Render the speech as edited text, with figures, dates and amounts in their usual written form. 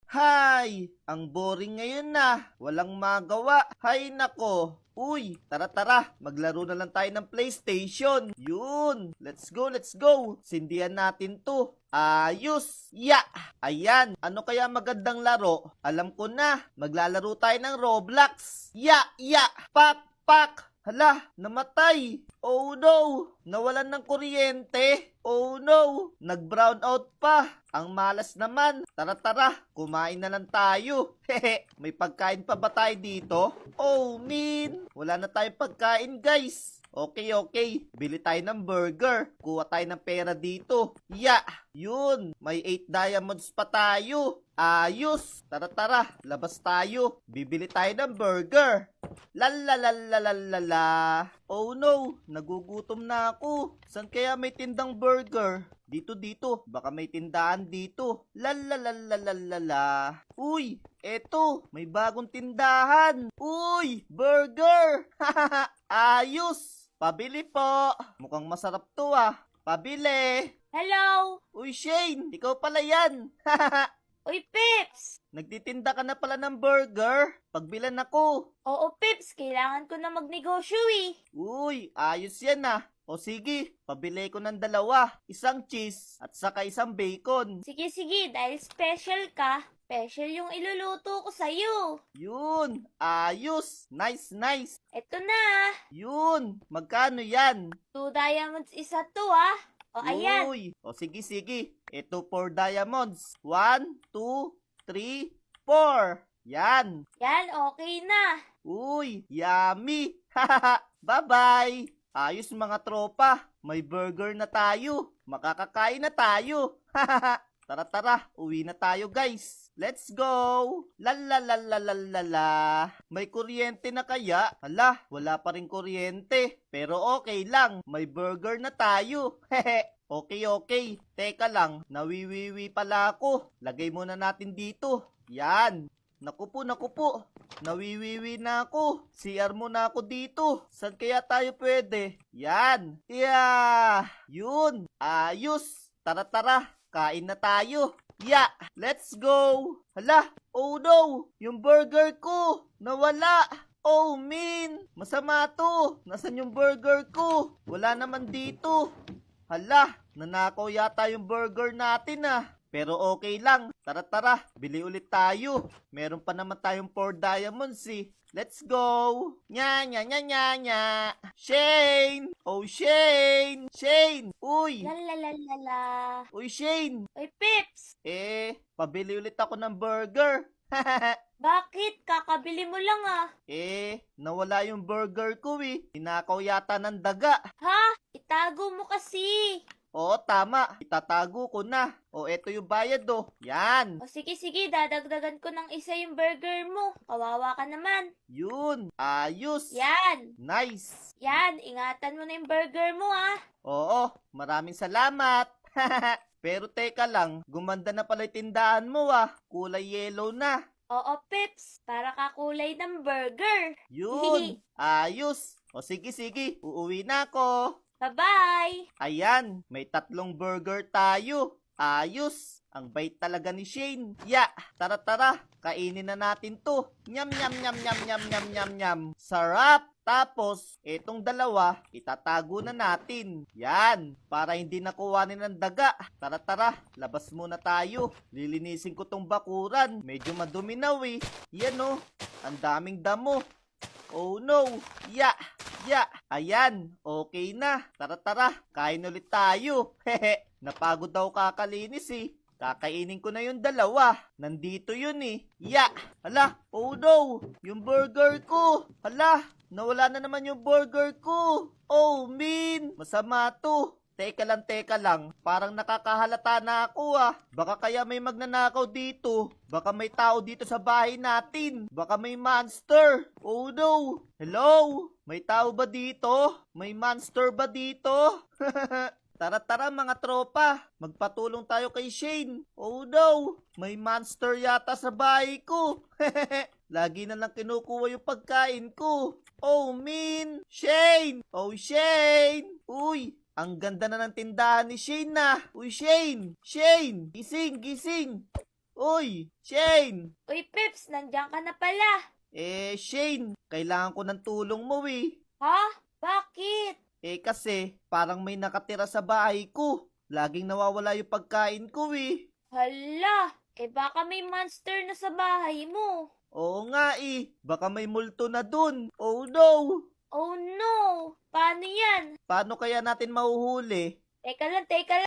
Hay! Ang boring ngayon na. Walang magawa. Hay nako. Uy, tara, maglaro na lang tayo ng PlayStation. Yun, let's go. Sindihan natin to. Ayos! Ya! Ayan, ano kaya magandang laro? Alam ko na, maglalaro tayo ng Roblox. Ya! Pak! Hala, namatay. Oh no, nawalan ng kuryente. Oh no, nag-brown out pa. Ang malas naman. Tara, kumain na lang tayo. Hehe, may pagkain pa ba tayo dito? Oh, wala na tayong pagkain, guys. Okay. Bili tayo ng burger. Kuha tayo ng pera dito. Yun. May 8 diamonds pa tayo. Ayos. Tara, labas tayo. Bibili tayo ng burger. Lalalalala. Oh no, nagugutom na ako. San kaya may tindang burger? Dito. Baka may tindahan dito. Lalalalala. Uy, eto, may bagong tindahan. Uy, burger. Ayos. Pabili po. Mukhang masarap to ah. Pabili. Hello! Uy, Shane, ikaw pala yan. Uy, Pips! Nagtitinda ka na pala ng burger? Pagbilan ako. Oo, Pips, kailangan ko na magnegosyo eh. Uy, ayos yan ah. O sige, pabili ko ng 2. Isang cheese at saka isang bacon. Sige, dahil special ka, special yung iluluto ko sa'yo. Yun, ayos. Nice. Eto na, Yun, magkano yan? 2 diamonds isa to ah. O ayan, Uy, o sige. Ito 4 diamonds. 1, 2, 3, 4. Yan. yan okay na. Uy, yummy. Bye-bye. Ayos mga tropa. May burger na tayo. Makakakain na tayo. Tara, uwi na tayo guys. Let's go! Lalalalala. May kuryente na kaya? Hala, wala pa rin kuryente. Pero okay lang, may burger na tayo. Hehe. Okay. Teka lang, nawiwiwi pala ako. Lagay muna natin dito. Yan. Naku po. Nawiwiwi na ako. CR muna ako dito. Saan kaya tayo pwede? Yan. Yun. Ayos. Tara. Kain na tayo. Let's go. Hala, oh no, yung burger ko, nawala. Oh masama to. Nasaan yung burger ko? Wala naman dito. Hala, nanakaw yata yung burger natin ah. Pero okay lang. Tara, bili ulit tayo. Meron pa naman tayong 4 diamonds eh. Let's go! Nya. Shane! Oh, Shane! Shane! Uy! Lalalala. Uy, Shane! Uy, Pips! Pabili ulit ako ng burger. Bakit? Kakabili mo lang ah. Nawala yung burger ko eh. Hinakaw yata ng daga. Ha? Itago mo kasi. Oo, tama. Itatago ko na. O, eto yung bayad oh. Yan. O sige, dadagdagan ko ng isa yung burger mo. Kawawa ka naman. Yun. Ayos. Yan. Nice. Yan, ingatan mo na yung burger mo ah. Oo, maraming salamat. Pero teka lang, gumanda na pala yung tindahan mo ah. Kulay yellow na. Oo, Pips. Para kakulay ng burger. Yun. Ayos. O sige. Uuwi na ako. Bye-bye! Ayan, may 3 burger tayo. Ayos. Ang bait talaga ni Shane. Tara. Kainin na natin to. Nyam. Sarap. Tapos, etong 2, itatago na natin. Yan, para hindi nakuhanin ng daga. Tara, labas muna tayo. Lilinisin ko tong bakuran. Medyo madumi na eh. Yan oh, ang daming damo. Oh no, ayan, okay na. Tara, kain ulit tayo. Hehe, napagod daw kakalinis eh. Kakainin ko na yung 2. Nandito yun eh. Hala, oh no, yung burger ko. Hala, nawala na naman yung burger ko. Oh masama to. Teka lang, parang nakakahalata na ako ah. Baka kaya may magnanakaw dito. Baka may tao dito sa bahay natin. Baka may monster. Oh no. Hello? May tao ba dito? May monster ba dito? Tara mga tropa. Magpatulong tayo kay Shane. Oh no. May monster yata sa bahay ko. Lagi na lang kinukuha yung pagkain ko. Oh Shane! Oh Shane! Uy! Ang ganda na ng tindahan ni Shane na. Uy, Shane! Gising! Uy, Shane! Uy, Peps, nandiyan ka na pala. Shane, kailangan ko ng tulong mo eh. Ha? Bakit? Kasi parang may nakatira sa bahay ko. Laging nawawala yung pagkain ko eh. Hala, baka may monster na sa bahay mo. Oo nga eh, baka may multo na dun. Oh no! Oh no! Paano yan? Paano kaya natin mahuhuli? Teka lang, teka lang.